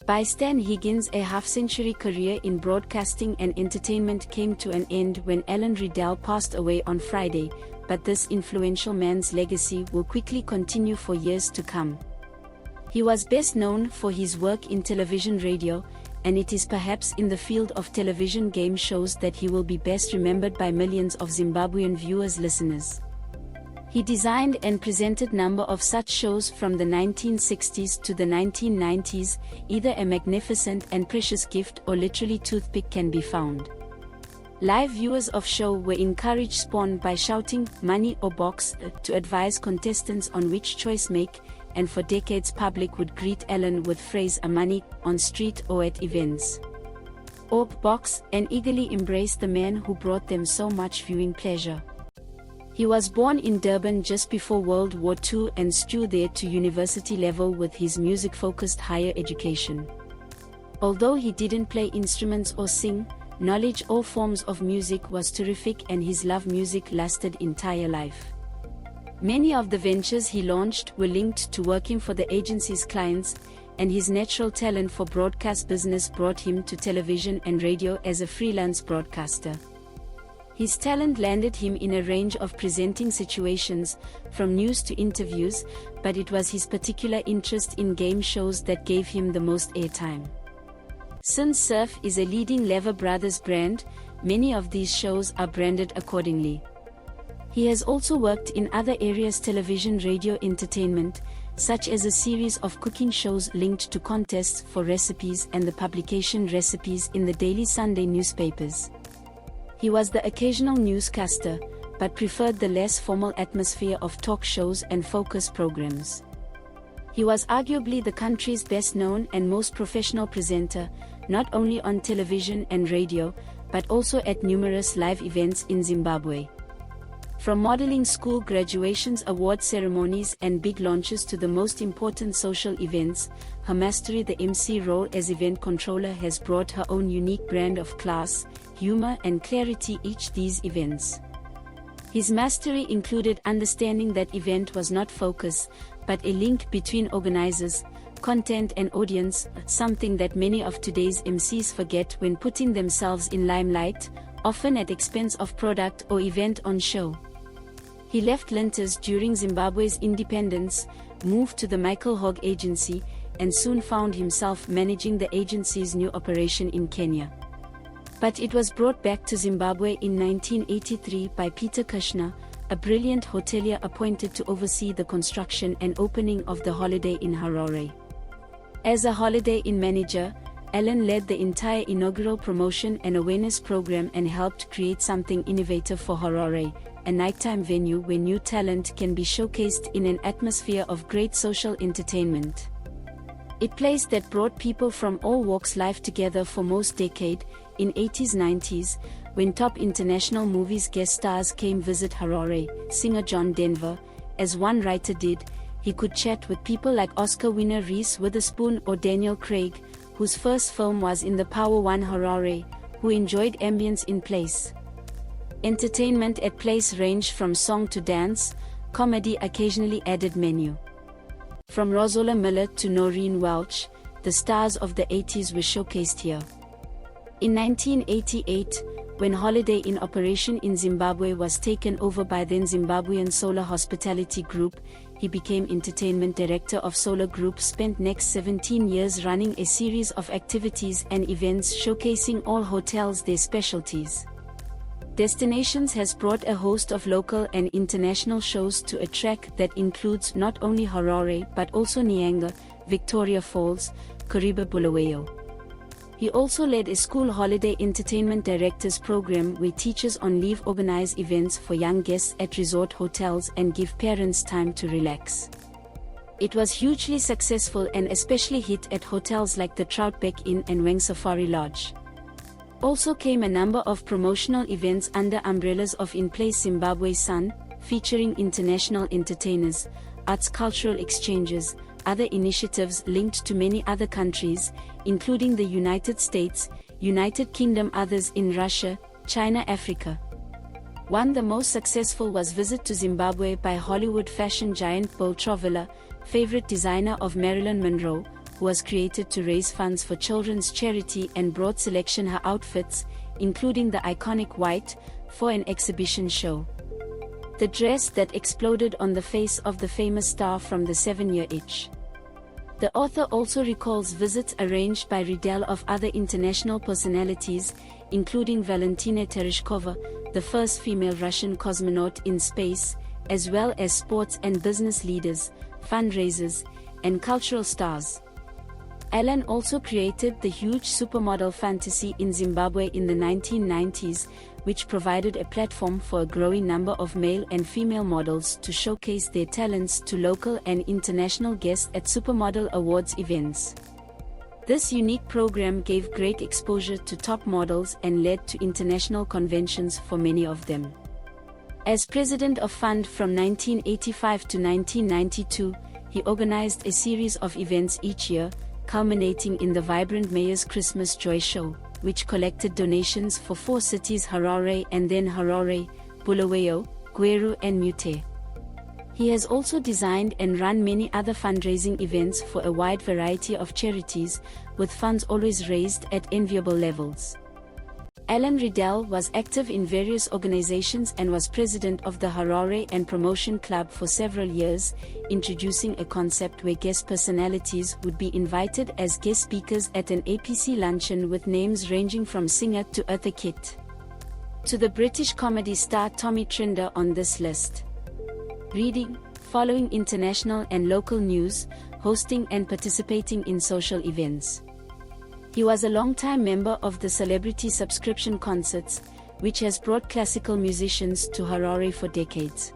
By Stan Higgins A half-century career in broadcasting and entertainment came to an end when Allan Riddell passed away on Friday, but this influential man's legacy will quickly continue for years to come. He was best known for his work in television radio, and it is perhaps in the field of television game shows that he will be best remembered by millions of Zimbabwean viewers listeners. He designed and presented a number of such shows from the 1960s to the 1990s, either a magnificent and precious gift or literally toothpick can be found. Live viewers of show were encouraged spawned by shouting, "money or box," to advise contestants on which choice make, and for decades public would greet Allan with phrase "a money," on street or at events. Or box, and eagerly embrace the man who brought them so much viewing pleasure. He was born in Durban just before World War II and studied there to university level with his music-focused higher education. Although he didn't play instruments or sing, knowledge all forms of music was terrific and his love music lasted entire life. Many of the ventures he launched were linked to working for the agency's clients, and his natural talent for broadcast business brought him to television and radio as a freelance broadcaster. His talent landed him in a range of presenting situations, from news to interviews, but it was his particular interest in game shows that gave him the most airtime. Since Surf is a leading Lever Brothers brand, many of these shows are branded accordingly. He has also worked in other areas: television, radio, entertainment, such as a series of cooking shows linked to contests for recipes and the publication recipes in the daily Sunday newspapers. He was the occasional newscaster, but preferred the less formal atmosphere of talk shows and focus programs. He was arguably the country's best known and most professional presenter, not only on television and radio, but also at numerous live events in Zimbabwe. From modeling school graduations, award ceremonies and big launches to the most important social events, her mastery the MC role as event controller has brought her own unique brand of class, humor and clarity each these events. His mastery included understanding that event was not focus, but a link between organizers, content and audience, something that many of today's MCs forget when putting themselves in limelight, often at expense of product or event on show. He left Lintas during Zimbabwe's independence, moved to the Michael Hogg agency, and soon found himself managing the agency's new operation in Kenya. But it was brought back to Zimbabwe in 1983 by Peter Kirschner, a brilliant hotelier appointed to oversee the construction and opening of the Holiday Inn Harare. As a Holiday Inn manager, Allan led the entire inaugural promotion and awareness program and helped create something innovative for Harare, a nighttime venue where new talent can be showcased in an atmosphere of great social entertainment. A place that brought people from all walks life together for most decade. In 80s-90s, when top international movies guest stars came visit Harare, singer John Denver, as one writer did, he could chat with people like Oscar winner Reese Witherspoon or Daniel Craig, whose first film was in the Power One Harare, who enjoyed ambience in place. Entertainment at place ranged from song to dance, comedy occasionally added menu. From Rozalla Miller to Noreen Welch, the stars of the 80s were showcased here. In 1988, when Holiday Inn operation in Zimbabwe was taken over by then Zimbabwean Solar Hospitality Group, he became entertainment director of Solar Group. Spent next 17 years running a series of activities and events showcasing all hotels their specialties. Destinations has brought a host of local and international shows to a track that includes not only Harare but also Nyanga, Victoria Falls, Kariba Bulawayo. He also led a school holiday entertainment directors program where teachers on leave organize events for young guests at resort hotels and give parents time to relax. It was hugely successful and especially hit at hotels like the Troutbeck Inn and Hwange Safari Lodge. Also came a number of promotional events under umbrellas of Inn Place Zimbabwe Sun, featuring international entertainers, arts cultural exchanges, other initiatives linked to many other countries, including the United States, United Kingdom, others in Russia, China, Africa. One the most successful was visit to Zimbabwe by Hollywood fashion giant Bill Travilla, favorite designer of Marilyn Monroe, who was created to raise funds for children's charity and brought selection her outfits, including the iconic white, for an exhibition show. The dress that exploded on the face of the famous star from the 7-year itch. The author also recalls visits arranged by Riddell of other international personalities, including Valentina Tereshkova, the first female Russian cosmonaut in space, as well as sports and business leaders, fundraisers, and cultural stars. Allan also created the huge supermodel fantasy in Zimbabwe in the 1990s, which provided a platform for a growing number of male and female models to showcase their talents to local and international guests at supermodel awards events. This unique program gave great exposure to top models and led to international conventions for many of them. As president of Fund from 1985 to 1992, he organized a series of events each year, culminating in the vibrant Mayor's Christmas Joy Show, which collected donations for 4 cities: Harare and then Harare, Bulawayo, Gweru and Mute. He has also designed and run many other fundraising events for a wide variety of charities, with funds always raised at enviable levels. Allan Riddell was active in various organizations and was president of the Harare and Promotion Club for several years, introducing a concept where guest personalities would be invited as guest speakers at an APC luncheon with names ranging from singer to Eartha Kitt to the British comedy star Tommy Trinder on this list. Reading, following international and local news, hosting and participating in social events. He was a long-time member of the Celebrity Subscription Concerts, which has brought classical musicians to Harare for decades.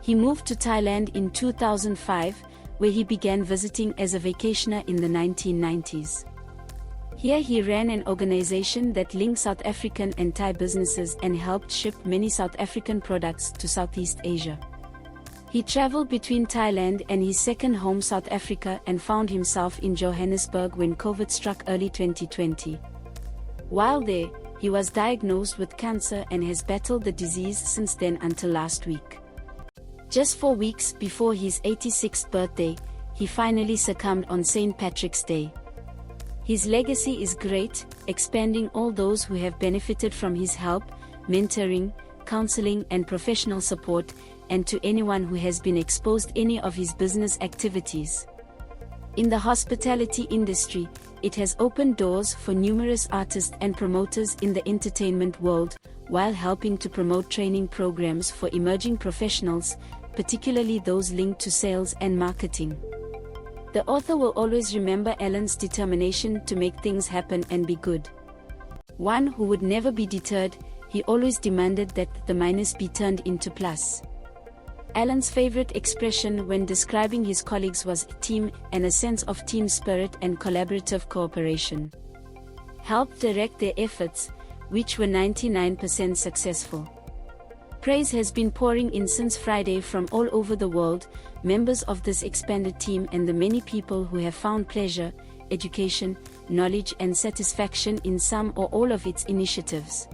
He moved to Thailand in 2005, where he began visiting as a vacationer in the 1990s. Here he ran an organization that linked South African and Thai businesses and helped ship many South African products to Southeast Asia. He traveled between Thailand and his second home South Africa and found himself in Johannesburg when COVID struck early 2020. While there, he was diagnosed with cancer and has battled the disease since then until last week. Just 4 weeks before his 86th birthday, he finally succumbed on St. Patrick's Day. His legacy is great, expanding all those who have benefited from his help, mentoring, counseling and professional support, and to anyone who has been exposed to any of his business activities. In the hospitality industry, it has opened doors for numerous artists and promoters in the entertainment world, while helping to promote training programs for emerging professionals, particularly those linked to sales and marketing. The author will always remember Allan's determination to make things happen and be good. One who would never be deterred, he always demanded that the minus be turned into plus. Allan's favorite expression when describing his colleagues was team and a sense of team spirit and collaborative cooperation. Helped direct their efforts, which were 99% successful. Praise has been pouring in since Friday from all over the world, members of this expanded team and the many people who have found pleasure, education, knowledge and satisfaction in some or all of its initiatives.